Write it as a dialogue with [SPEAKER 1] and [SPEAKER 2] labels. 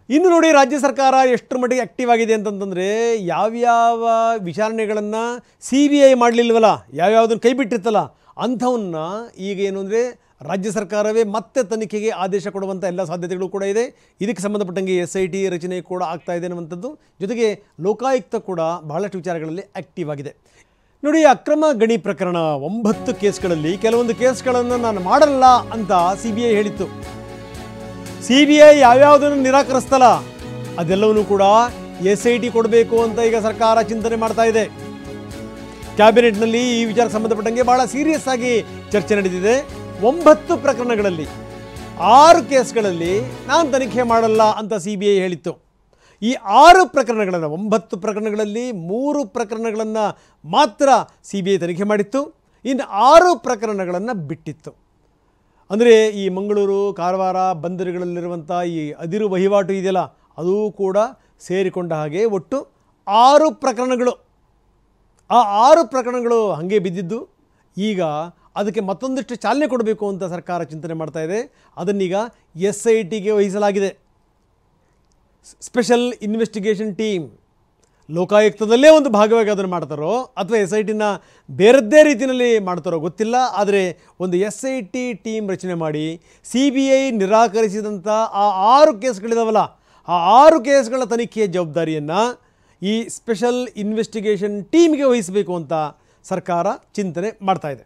[SPEAKER 1] ಇನ್ನು ನೋಡಿ ರಾಜ್ಯ ಸರ್ಕಾರ ಎಷ್ಟರ ಮಟ್ಟಿಗೆ ಆಕ್ಟಿವ್ ಆಗಿದೆ ಅಂತಂತಂದರೆ ಯಾವ್ಯಾವ ವಿಚಾರಣೆಗಳನ್ನು CBI ಮಾಡಲಿಲ್ವಲ್ಲ, ಯಾವ್ಯಾವುದನ್ನು ಕೈ ಬಿಟ್ಟಿರ್ತಲ್ಲ ಅಂಥವನ್ನ ಈಗ ಏನು ಅಂದರೆ ರಾಜ್ಯ ಸರ್ಕಾರವೇ ಮತ್ತೆ ತನಿಖೆಗೆ ಆದೇಶ ಕೊಡುವಂಥ ಎಲ್ಲ ಸಾಧ್ಯತೆಗಳು ಕೂಡ ಇದೆ. ಇದಕ್ಕೆ ಸಂಬಂಧಪಟ್ಟಂಗೆ SIT ರಚನೆ ಕೂಡ ಆಗ್ತಾ ಇದೆ ಅನ್ನುವಂಥದ್ದು. ಜೊತೆಗೆ ಲೋಕಾಯುಕ್ತ ಕೂಡ ಬಹಳಷ್ಟು ವಿಚಾರಗಳಲ್ಲಿ ಆಕ್ಟಿವ್ ಆಗಿದೆ. ನೋಡಿ, ಅಕ್ರಮ ಗಣಿ ಪ್ರಕರಣ 9 ಕೇಸ್ಗಳಲ್ಲಿ ಕೆಲವೊಂದು ಕೇಸ್ಗಳನ್ನು ನಾನು ಮಾಡಲ್ಲ ಅಂತ CBI ಹೇಳಿತ್ತು. CBI ಯಾವ್ಯಾವುದನ್ನು ನಿರಾಕರಿಸ್ತಲ್ಲ ಅದೆಲ್ಲವನ್ನೂ ಕೂಡ SIT ಕೊಡಬೇಕು ಅಂತ ಈಗ ಸರ್ಕಾರ ಚಿಂತನೆ ಮಾಡ್ತಾ ಇದೆ. ಕ್ಯಾಬಿನೆಟ್ನಲ್ಲಿ ಈ ವಿಚಾರಕ್ಕೆ ಸಂಬಂಧಪಟ್ಟಂಗೆ ಬಹಳ ಸೀರಿಯಸ್ ಆಗಿ ಚರ್ಚೆ ನಡೆದಿದೆ. 9 ಪ್ರಕರಣಗಳಲ್ಲಿ 6 ಕೇಸ್ಗಳಲ್ಲಿ ನಾನು ತನಿಖೆ ಮಾಡಲ್ಲ ಅಂತ CBI ಹೇಳಿತ್ತು. ಈ 6 ಪ್ರಕರಣಗಳನ್ನು 9 ಪ್ರಕರಣಗಳಲ್ಲಿ 3 ಪ್ರಕರಣಗಳನ್ನು ಮಾತ್ರ CBI ತನಿಖೆ ಮಾಡಿತ್ತು. ಇನ್ನು 6 ಪ್ರಕರಣಗಳನ್ನು ಬಿಟ್ಟಿತ್ತು. ಅಂದರೆ ಈ ಮಂಗಳೂರು ಕಾರವಾರ ಬಂದರುಗಳಲ್ಲಿರುವಂಥ ಈ ಅದಿರು ವಹಿವಾಟು ಇದೆಯಲ್ಲ ಅದು ಕೂಡ ಸೇರಿಕೊಂಡ ಹಾಗೆ ಒಟ್ಟು 6 ಪ್ರಕರಣಗಳು. ಆ 6 ಪ್ರಕರಣಗಳು ಹಾಗೆ ಬಿದ್ದಿದ್ದು ಈಗ ಅದಕ್ಕೆ ಮತ್ತೊಂದಿಷ್ಟು ಚಾಲನೆ ಕೊಡಬೇಕು ಅಂತ ಸರ್ಕಾರ ಚಿಂತನೆ ಮಾಡ್ತಾ ಇದೆ. ಅದನ್ನೀಗ SITಗೆ ವಹಿಸಲಾಗಿದೆ. ಸ್ಪೆಷಲ್ ಇನ್ವೆಸ್ಟಿಗೇಷನ್ ಟೀಮ್ ಲೋಕಾಯುಕ್ತದಲ್ಲೇ ಒಂದು ಭಾಗವಾಗಿ ಅದನ್ನು ಮಾಡ್ತಾರೋ ಅಥವಾ SITನ ಬೇರೆದ್ದೇ ರೀತಿಯಲ್ಲಿ ಮಾಡ್ತಾರೋ ಗೊತ್ತಿಲ್ಲ. ಆದರೆ ಒಂದು SIT ಟೀಮ್ ರಚನೆ ಮಾಡಿ CBI ನಿರಾಕರಿಸಿದಂಥ ಆ 6 ಕೇಸ್ಗಳಿದಾವಲ್ಲ ಆ 6 ಕೇಸ್ಗಳ ತನಿಖೆಯ ಜವಾಬ್ದಾರಿಯನ್ನು ಈ ಸ್ಪೆಷಲ್ ಇನ್ವೆಸ್ಟಿಗೇಷನ್ ಟೀಮ್ಗೆ ವಹಿಸಬೇಕು ಅಂತ ಸರ್ಕಾರ ಚಿಂತನೆ ಮಾಡ್ತಾ ಇದೆ.